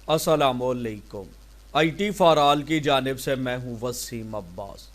अस्सलामुअलैकुम। IT for all की जानिब से मैं हूं वसीम अब्बास।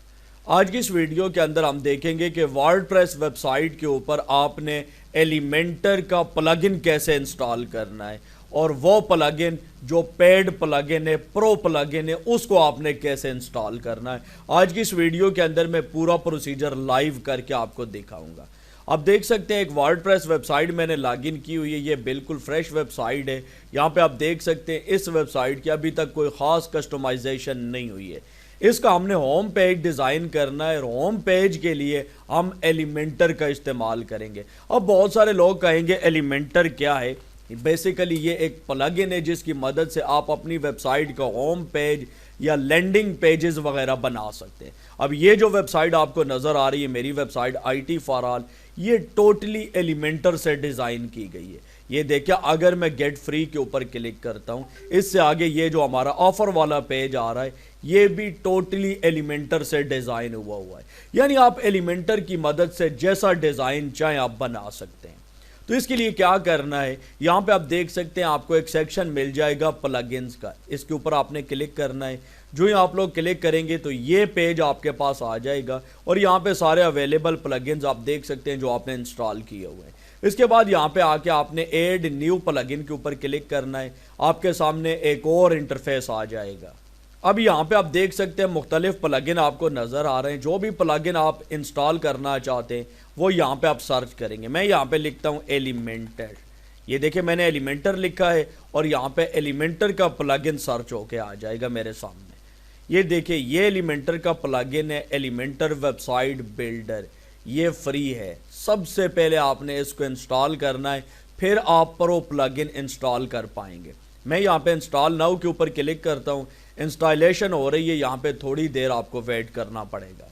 आज की इस वीडियो के अंदर हम देखेंगे कि वर्डप्रेस वेबसाइट के ऊपर आपने एलिमेंटर का प्लगइन कैसे इंस्टॉल करना है और वो प्लगइन जो पेड प्लगइन है, प्रो प्लगइन है, उसको आपने कैसे इंस्टॉल करना है। आज की इस वीडियो के अंदर मैं पूरा प्रोसीजर लाइव करके आपको दिखाऊंगा। आप देख सकते हैं एक वर्डप्रेस वेबसाइट मैंने लॉगिन की हुई है। ये बिल्कुल फ्रेश वेबसाइट है। यहाँ पे आप देख सकते हैं इस वेबसाइट की अभी तक कोई ख़ास कस्टमाइजेशन नहीं हुई है। इसका हमने होम पेज डिज़ाइन करना है और होम पेज के लिए हम एलिमेंटर का इस्तेमाल करेंगे। अब बहुत सारे लोग कहेंगे एलिमेंटर क्या है। बेसिकली ये एक प्लगइन है जिसकी मदद से आप अपनी वेबसाइट का होम पेज या लैंडिंग पेजेस वगैरह बना सकते हैं। अब ये जो वेबसाइट आपको नज़र आ रही है मेरी वेबसाइट IT फॉर ऑल, ये टोटली एलिमेंटर से डिज़ाइन की गई है। ये देखिए, अगर मैं गेट फ्री के ऊपर क्लिक करता हूँ, इससे आगे ये जो हमारा ऑफर वाला पेज आ रहा है ये भी टोटली एलिमेंटर से डिज़ाइन हुआ है। यानी आप एलिमेंटर की मदद से जैसा डिज़ाइन चाहें आप बना सकते हैं। तो इसके लिए क्या करना है, यहाँ पे आप देख सकते हैं आपको एक सेक्शन मिल जाएगा प्लगइन्स का। इसके ऊपर आपने क्लिक करना है। जो ही आप लोग क्लिक करेंगे तो ये पेज आपके पास आ जाएगा और यहाँ पे सारे अवेलेबल प्लगइन्स आप देख सकते हैं जो आपने इंस्टॉल किए हुए हैं। इसके बाद यहाँ पे आके आपने ऐड न्यू प्लगइन के ऊपर क्लिक करना है। आपके सामने एक और इंटरफेस आ जाएगा। अब यहाँ पे आप देख सकते हैं मुख्तलिफ प्लगइन आपको नज़र आ रहे हैं। जो भी प्लगइन आप इंस्टॉल करना चाहते हैं वो यहाँ पे आप सर्च करेंगे। मैं यहाँ पे लिखता हूँ एलिमेंटर। ये देखिए मैंने एलिमेंटर लिखा है और यहाँ पे एलिमेंटर का प्लगइन सर्च होके आ जाएगा मेरे सामने। ये देखिए ये एलिमेंटर का प्लगइन है, एलिमेंटर वेबसाइट बिल्डर। ये फ्री है। सबसे पहले आपने इसको इंस्टॉल करना है, फिर आप प्रो प्लगइन इंस्टॉल कर पाएंगे। मैं यहाँ पे इंस्टॉल नाउ के ऊपर क्लिक करता हूँ। इंस्टॉलेशन हो रही है, यहाँ पे थोड़ी देर आपको वेट करना पड़ेगा।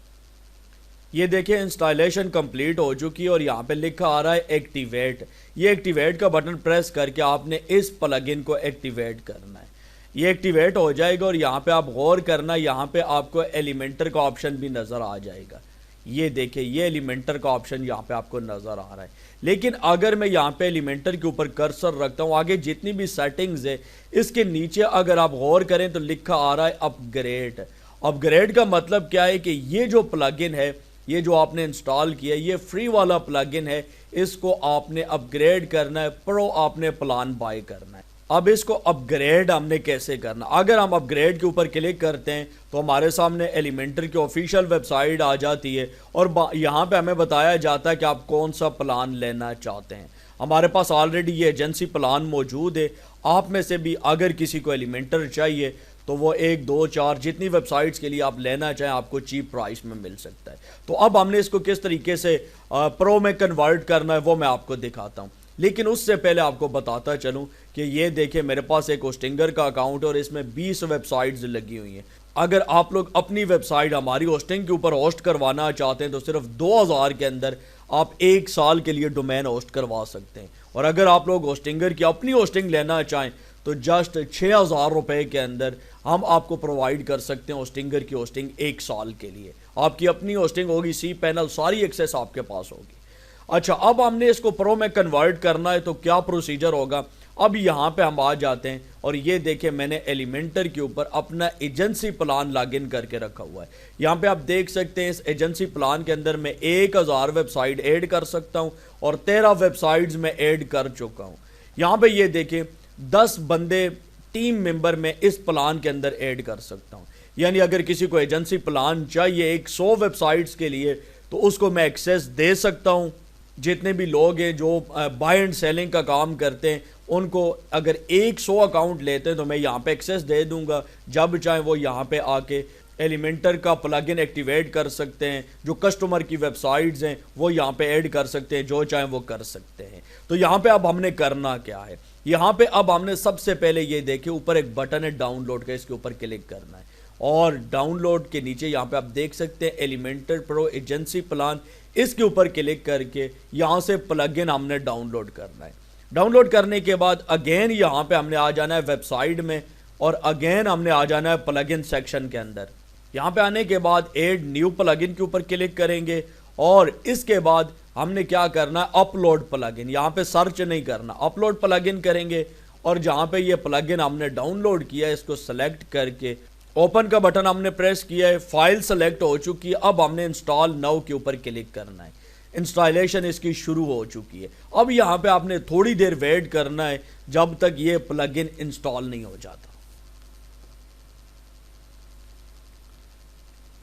ये देखिए इंस्टॉलेशन कंप्लीट हो चुकी है और यहाँ पे लिखा आ रहा है एक्टिवेट। ये एक्टिवेट का बटन प्रेस करके आपने इस प्लगइन को एक्टिवेट करना है। ये एक्टिवेट हो जाएगा और यहाँ पे आप गौर करना, यहाँ पे आपको एलिमेंटर का ऑप्शन भी नज़र आ जाएगा। ये देखिए ये एलिमेंटर का ऑप्शन यहाँ पे आपको नज़र आ रहा है। लेकिन अगर मैं यहाँ पे एलिमेंटर के ऊपर कर्सर रखता हूँ, आगे जितनी भी सेटिंग्स है इसके नीचे अगर आप गौर करें तो लिखा आ रहा है अपग्रेड। अपग्रेड का मतलब क्या है कि ये जो प्लगइन है, ये जो आपने इंस्टॉल किया है, ये फ्री वाला प्लगइन है। इसको आपने अपग्रेड करना है, प्रो आपने प्लान बाय करना है। अब इसको अपग्रेड हमने कैसे करना, अगर हम अपग्रेड के ऊपर क्लिक करते हैं तो हमारे सामने एलिमेंटर की ऑफिशियल वेबसाइट आ जाती है और यहाँ पे हमें बताया जाता है कि आप कौन सा प्लान लेना चाहते हैं। हमारे पास ऑलरेडी ये एजेंसी प्लान मौजूद है। आप में से भी अगर किसी को एलिमेंटर चाहिए तो वो 1, 2, 4 जितनी वेबसाइट्स के लिए आप लेना चाहें आपको चीप प्राइस में मिल सकता है। तो अब हमने इसको किस तरीके से प्रो में कन्वर्ट करना है वो मैं आपको दिखाता हूँ। लेकिन उससे पहले आपको बताता चलूं कि ये देखिए मेरे पास एक होस्टिंगर का अकाउंट है और इसमें 20 वेबसाइट्स लगी हुई हैं। अगर आप लोग अपनी वेबसाइट हमारी होस्टिंग के ऊपर होस्ट करवाना चाहते हैं तो सिर्फ 2000 के अंदर आप 1 साल के लिए डोमेन होस्ट करवा सकते हैं। और अगर आप लोग होस्टिंगर की अपनी होस्टिंग लेना चाहें तो जस्ट 6000 रुपये के अंदर हम आपको प्रोवाइड कर सकते हैं होस्टिंगर की होस्टिंग 1 साल के लिए। आपकी अपनी होस्टिंग होगी, cPanel सारी एक्सेस आपके पास होगी। अच्छा, अब हमने इसको प्रो में कन्वर्ट करना है तो क्या प्रोसीजर होगा। अब यहाँ पे हम आ जाते हैं और ये देखें मैंने एलिमेंटर के ऊपर अपना एजेंसी प्लान लॉगिन करके रखा हुआ है। यहाँ पे आप देख सकते हैं इस एजेंसी प्लान के अंदर मैं 1000 वेबसाइट ऐड कर सकता हूँ और 13 वेबसाइट्स में ऐड कर चुका हूँ। यहाँ पे ये देखें 10 बंदे टीम मेंबर में इस प्लान के अंदर ऐड कर सकता हूँ। यानी अगर किसी को एजेंसी प्लान चाहिए 100 वेबसाइट्स के लिए तो उसको मैं एक्सेस दे सकता हूँ। जितने भी लोग हैं जो बाय एंड सेलिंग का काम करते हैं उनको अगर 100 अकाउंट लेते हैं तो मैं यहाँ पे एक्सेस दे दूंगा। जब चाहे वो यहाँ पे आके एलिमेंटर का प्लगइन एक्टिवेट कर सकते हैं। जो कस्टमर की वेबसाइट्स हैं वो यहाँ पे ऐड कर सकते हैं, जो चाहे वो कर सकते हैं। तो यहाँ पे अब हमने करना क्या है, यहाँ पे अब हमने सबसे पहले ये देखे ऊपर एक बटन है डाउनलोड का, इसके ऊपर क्लिक करना है और डाउनलोड के नीचे यहाँ पे आप देख सकते हैं एलिमेंटर प्रो एजेंसी प्लान। इसके ऊपर क्लिक करके यहाँ से प्लगइन हमने डाउनलोड करना है। डाउनलोड करने के बाद अगेन यहाँ पे हमने आ जाना है वेबसाइट में और अगेन हमने आ जाना है प्लगइन सेक्शन के अंदर। यहाँ पे आने के बाद ऐड न्यू प्लगइन के ऊपर क्लिक करेंगे और इसके बाद हमने क्या करना है, अपलोड प्लगइन। यहाँ पे सर्च नहीं करना, अपलोड प्लगइन करेंगे اور جہاں پہ یہ پلگن ہم نے ڈاؤن لوڈ کیا ہے اس کو سلیکٹ کر کے اوپن کا بٹن ہم نے پریس کیا ہے، فائل سلیکٹ ہو چکی ہے، اب ہم نے انسٹال ناؤ کے اوپر کلک کرنا ہے، انسٹالیشن اس کی شروع ہو چکی ہے۔ اب یہاں پہ آپ نے تھوڑی دیر ویٹ کرنا ہے جب تک یہ پلگن انسٹال نہیں ہو جاتا۔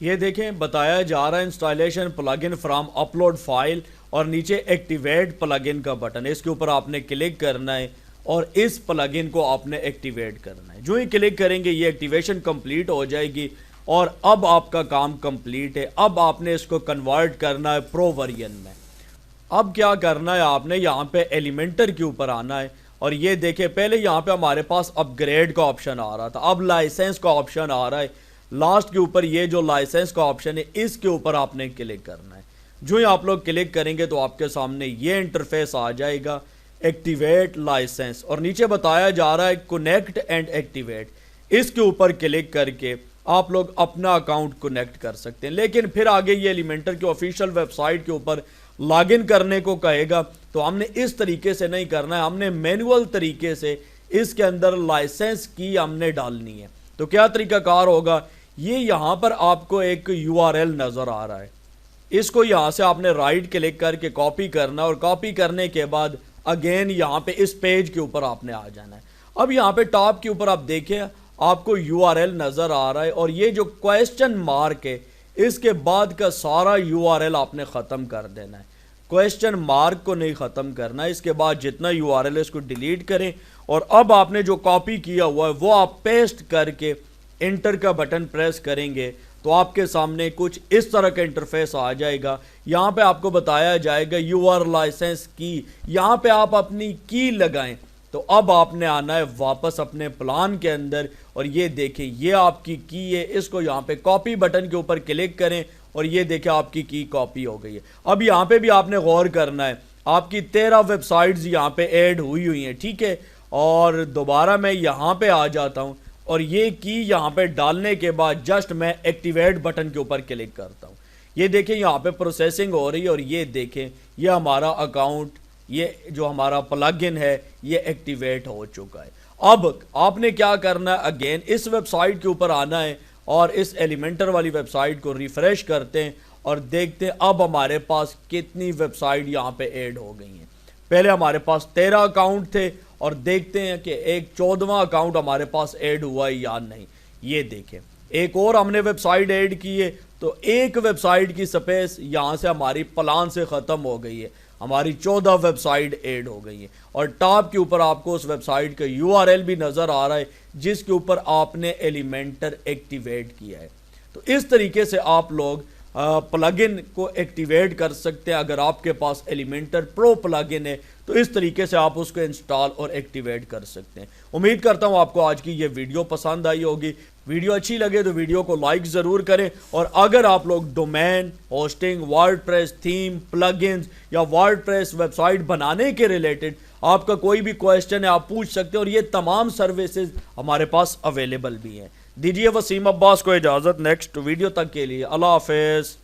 یہ دیکھیں بتایا جا رہا ہے انسٹالیشن پلگن فرام اپلوڈ فائل، اور نیچے ایکٹیویٹ پلگن کا بٹن ہے، اس کے اوپر آپ نے کلک کرنا ہے اور اس پلگن کو آپ نے ایکٹیویٹ کرنا ہے۔ جو ہی کلک کریں گے یہ ایکٹیویشن کمپلیٹ ہو جائے گی اور اب آپ کا کام کمپلیٹ ہے۔ اب آپ نے اس کو کنورٹ کرنا ہے پرو ورژن میں۔ اب کیا کرنا ہے، آپ نے یہاں پہ ایلیمنٹر کے اوپر آنا ہے اور یہ دیکھیں پہلے یہاں پہ ہمارے پاس اپ گریڈ کا آپشن آ رہا تھا، اب لائسنس کا آپشن آ رہا ہے۔ لاسٹ کے اوپر یہ جو لائسنس کا آپشن ہے اس کے اوپر آپ نے کلک کرنا ہے۔ جو ہی آپ لوگ کلک کریں گے تو آپ کے سامنے یہ انٹرفیس آ جائے گا، ایکٹیویٹ لائسنس، اور نیچے بتایا جا رہا ہے کنیکٹ اینڈ ایکٹیویٹ۔ اس کے اوپر کلک کر کے آپ لوگ اپنا اکاؤنٹ کنیکٹ کر سکتے ہیں، لیکن پھر آگے یہ ایلیمنٹر کے آفیشیل ویب سائٹ کے اوپر لاگ ان کرنے کو کہے گا، تو ہم نے اس طریقے سے نہیں کرنا ہے، ہم نے مینول طریقے سے اس کے اندر لائسنس کی ہم نے ڈالنی ہے۔ تو کیا طریقہ کار ہوگا، یہ یہاں پر آپ کو ایک URL نظر آ رہا ہے، اس کو یہاں سے آپ نے رائٹ کلک کر کے کاپی کرنا، اور کاپی کرنے کے بعد اگین یہاں پہ اس پیج کے اوپر آپ نے آ جانا ہے۔ اب یہاں پہ ٹاپ کے اوپر آپ دیکھیں آپ کو URL نظر آ رہا ہے، اور یہ جو کویسچن مارک ہے اس کے بعد کا سارا URL آپ نے ختم کر دینا ہے، کویسچن مارک کو نہیں ختم کرنا ہے۔ اس کے بعد جتنا URL ہے اس کو ڈیلیٹ کریں، اور اب آپ نے جو کاپی کیا ہوا ہے وہ آپ پیسٹ کر کے انٹر کا بٹن پریس کریں گے تو آپ کے سامنے کچھ اس طرح کا انٹرفیس آ جائے گا۔ یہاں پہ آپ کو بتایا جائے گا یور لائسنس کی، یہاں پہ آپ اپنی کی لگائیں۔ تو اب آپ نے آنا ہے واپس اپنے پلان کے اندر، اور یہ دیکھیں یہ آپ کی کی ہے، اس کو یہاں پہ کاپی بٹن کے اوپر کلک کریں اور یہ دیکھیں آپ کی کی کاپی ہو گئی ہے۔ اب یہاں پہ بھی آپ نے غور کرنا ہے، آپ کی 13 ویب سائٹس یہاں پہ ایڈ ہوئی ہیں، ٹھیک ہے۔ اور دوبارہ میں یہاں پہ آ جاتا ہوں اور یہ کی یہاں پہ ڈالنے کے بعد جسٹ میں ایکٹیویٹ بٹن کے اوپر کلک کرتا ہوں۔ یہ دیکھیں یہاں پہ پروسیسنگ ہو رہی ہے، اور یہ دیکھیں یہ ہمارا اکاؤنٹ، یہ جو ہمارا پلگن ہے یہ ایکٹیویٹ ہو چکا ہے۔ اب آپ نے کیا کرنا ہے، اگین اس ویب سائٹ کے اوپر آنا ہے اور اس ایلیمنٹر والی ویب سائٹ کو ریفریش کرتے ہیں اور دیکھتے ہیں اب ہمارے پاس کتنی ویب سائٹ یہاں پہ ایڈ ہو گئی ہیں۔ پہلے ہمارے پاس 13 اکاؤنٹ تھے، اور دیکھتے ہیں کہ ایک 14واں اکاؤنٹ ہمارے پاس ایڈ ہوا ہے یا نہیں۔ یہ دیکھیں ایک اور ہم نے ویب سائٹ ایڈ کی ہے، تو ایک ویب سائٹ کی سپیس یہاں سے ہماری پلان سے ختم ہو گئی ہے، ہماری 14 ویب سائٹ ایڈ ہو گئی ہے۔ اور ٹاپ کے اوپر آپ کو اس ویب سائٹ کا URL بھی نظر آ رہا ہے جس کے اوپر آپ نے ایلیمنٹر ایکٹیویٹ کیا ہے۔ تو اس طریقے سے آپ لوگ پلگن کو ایکٹیویٹ کر سکتے ہیں۔ اگر آپ کے پاس ایلیمنٹر پرو پلگن ہے تو اس طریقے سے آپ اس کو انسٹال اور ایکٹیویٹ کر سکتے ہیں۔ امید کرتا ہوں آپ کو آج کی یہ ویڈیو پسند آئی ہوگی۔ ویڈیو اچھی لگے تو ویڈیو کو لائک ضرور کریں، اور اگر آپ لوگ domain hosting, WordPress theme, plugins یا ورڈ پریس ویب سائٹ بنانے کے ریلیٹڈ آپ کا کوئی بھی کویسچن ہے آپ پوچھ سکتے ہیں، اور یہ تمام سروسز ہمارے پاس اویلیبل بھی ہیں۔ دیجیے وسیم عباس کو اجازت، نیکسٹ ویڈیو تک کے لیے اللہ حافظ۔